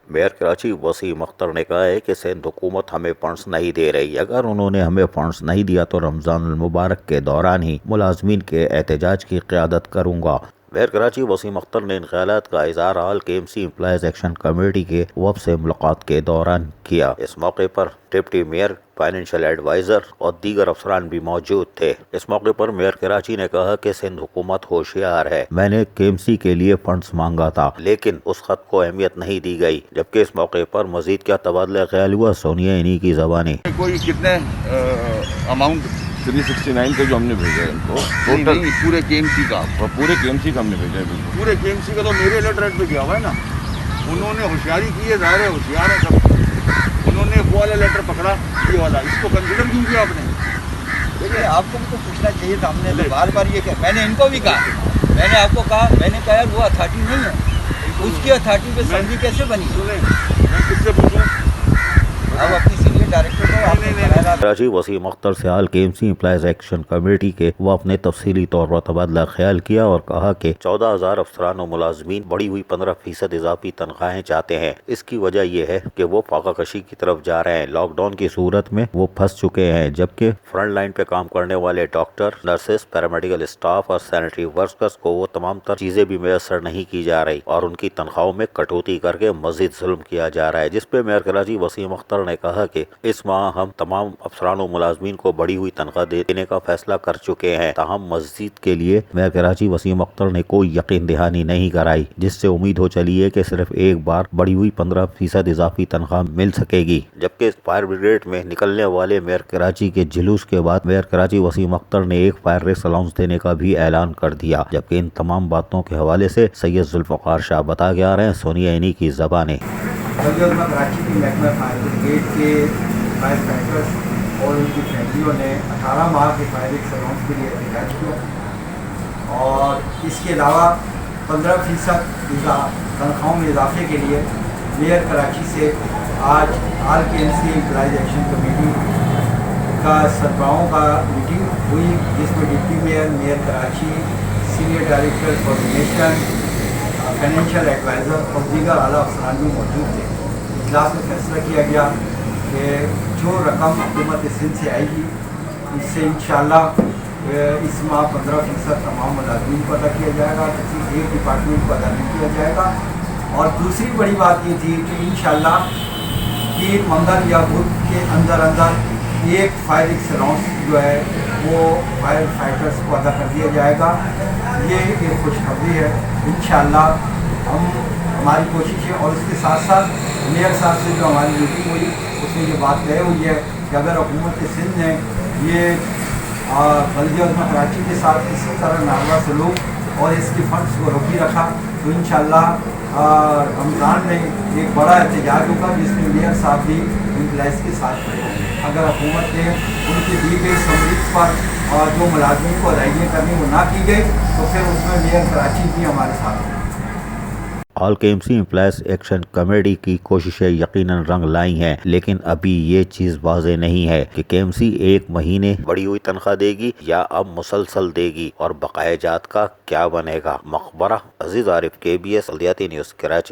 Mayor Karachi Wasim Akhtar نے کہا ہے کہ سندھ حکومت ہمیں فنڈز نہیں دے رہی، اگر انہوں نے ہمیں فنڈز نہیں دیا تو رمضان المبارک کے دوران ہی ملازمین کے احتجاج کی قیادت کروں گا۔ میئر کراچی وسیم اختر نے ان خیالات کا اظہار حال کے KMC امپلائیز ایکشن کمیٹی کے وفد سے ملاقات کے دوران کیا۔ اس موقع پر ڈپٹی میئر، فائنینشیل ایڈوائزر اور دیگر افسران بھی موجود تھے۔ اس موقع پر میئر کراچی نے کہا کہ سندھ حکومت ہوشیار ہے، میں نے KMC کے لیے فنڈز مانگا تھا لیکن اس خط کو اہمیت نہیں دی گئی، جبکہ اس موقع پر مزید کیا تبادلہ خیال ہوا، سنیے انہی کی زبانیں۔ کوئی کتنے اماؤنٹ 369 کا جو ہم نے بھیجا ہے ان کو ٹوٹل پورے KMC کا، پورے KMC کا ہم نے بھیجا ہے بالکل۔ پورے KMC کا تو میرے لیٹریٹ پہ گیا ہوا ہے نا، انہوں نے ہوشیاری کی ہے، ظاہر ہے ہوشیار ہے سب، انہوں نے وہ والا لیٹر پکڑا یہ والا، اس کو کنسیڈر کیوں کیا آپ نے؟ دیکھیے آپ کو بھی تو پوچھنا چاہیے تھا، ہم نے بار بار یہ کہا، میں نے ان کو بھی کہا، میں نے آپ کو کہا، میں نے کہا وہ اتھارٹی نہیں ہے، اس کی اتھارٹی پہ سمجھی کیسے بنی؟ سنیں میں کس سے پوچھوں؟ اب اپنی سینئر ڈائریکٹر کو آپ نے بتایا۔ کراچی وسیم اختر سے حال KMC امپلائیز ایکشن کمیٹی کے وفد نے تفصیلی طور پر تبادلہ خیال کیا اور کہا کہ 14,000 افسران و ملازمین بڑھی ہوئی 15% اضافی تنخواہیں چاہتے ہیں۔ اس کی وجہ یہ ہے کہ وہ فاقہ کشی کی طرف جا رہے ہیں، لاک ڈاؤن کی صورت میں وہ پھنس چکے ہیں، جبکہ فرنٹ لائن پہ کام کرنے والے ڈاکٹر، نرسز، پیرامیڈیکل اسٹاف اور سینیٹری ورکرز کو وہ تمام تر چیزیں بھی میسر نہیں کی جا رہی اور ان کی تنخواہوں میں کٹوتی کر کے مزید ظلم کیا جا رہا ہے، جس پہ میئر کراچی وسیم اختر نے کہا کہ اس ماہ ہم تمام افسران و ملازمین کو بڑھی ہوئی تنخواہ دینے کا فیصلہ کر چکے ہیں، تاہم مزید کے لیے میئر کراچی وسیم اختر نے کوئی یقین دہانی نہیں کرائی، جس سے امید ہو چلی ہے کہ صرف ایک بار بڑھی ہوئی 15% اضافی تنخواہ مل سکے گی۔ جبکہ فائر بریگیڈ میں نکلنے والے میئر کراچی کے جلوس کے بعد میئر کراچی وسیم اختر نے ایک فائر ریس الاؤنس دینے کا بھی اعلان کر دیا، جبکہ ان تمام باتوں کے حوالے سے سید ذوالفقار شاہ بتا کے آ رہے ہیں، سنیے انہی کی زبانیں۔ کراچی کی محکمہ فائر بریگیڈ کے فائر فائٹرز اور ان کی فیملیوں نے 18 ماہ کے فائر الاؤنس کے لیے احتجاج کیا اور اس کے علاوہ 15% تنخواہوں میں اضافے کے لیے میئر کراچی سے آج all KMC employees action committee کا سربراہوں کا میٹنگ ہوئی، جس میں deputy mayor, mayor Karachi, senior director coordination, financial adviser اور دیگر اعلیٰ افسران بھی موجود تھے۔ اجلاس میں فیصلہ کیا گیا کہ جو رقم حکومت سندھ سے آئے گی اس سے انشاءاللہ اس ماہ 15% تمام ملازمین کو ادا کیا جائے گا، کسی ایک ڈپارٹمنٹ کو ادا نہیں کیا جائے گا۔ اور دوسری بڑی بات یہ تھی کہ انشاءاللہ عید منگل یا بدھ کے اندر ایک فائر الاؤنس جو ہے وہ فائر فائٹرز کو ادا کر دیا جائے گا۔ یہ ایک خوشخبری ہے، انشاءاللہ ہماری کوشش ہے۔ اور اس کے ساتھ ساتھ میئر صاحب سے جو ہماری میٹنگ ہوئی اس میں یہ بات طے ہوئی ہے کہ اگر حکومت سندھ نے یہ بلدیہ عظمت کراچی کے ساتھ اسی طرح ناروا سلوک اور اس کے فنڈز کو روکی رکھا تو انشاءاللہ رمضان میں ایک بڑا احتجاج ہوگا، جس میں میئر صاحب بھی امپلائیز کے ساتھ کھڑے ہوں گے۔ اگر حکومت نے ان کی دی گئی سمریت پر جو ملازمین کو ادائیگیاں کرنی وہ نہ کی گئی تو پھر اس میں میئر کراچی بھی ہمارے ساتھ ہوگا۔ آل KMC امپلائیز ایکشن کمیٹی کی کوششیں یقیناً رنگ لائی ہیں، لیکن ابھی یہ چیز واضح نہیں ہے کہ KMC ایک مہینے بڑھی ہوئی تنخواہ دے گی یا اب مسلسل دے گی اور بقایا جات کا کیا بنے گا۔ مقبرہ عزیز عارف، KBS بلدیاتی نیوز، کراچی۔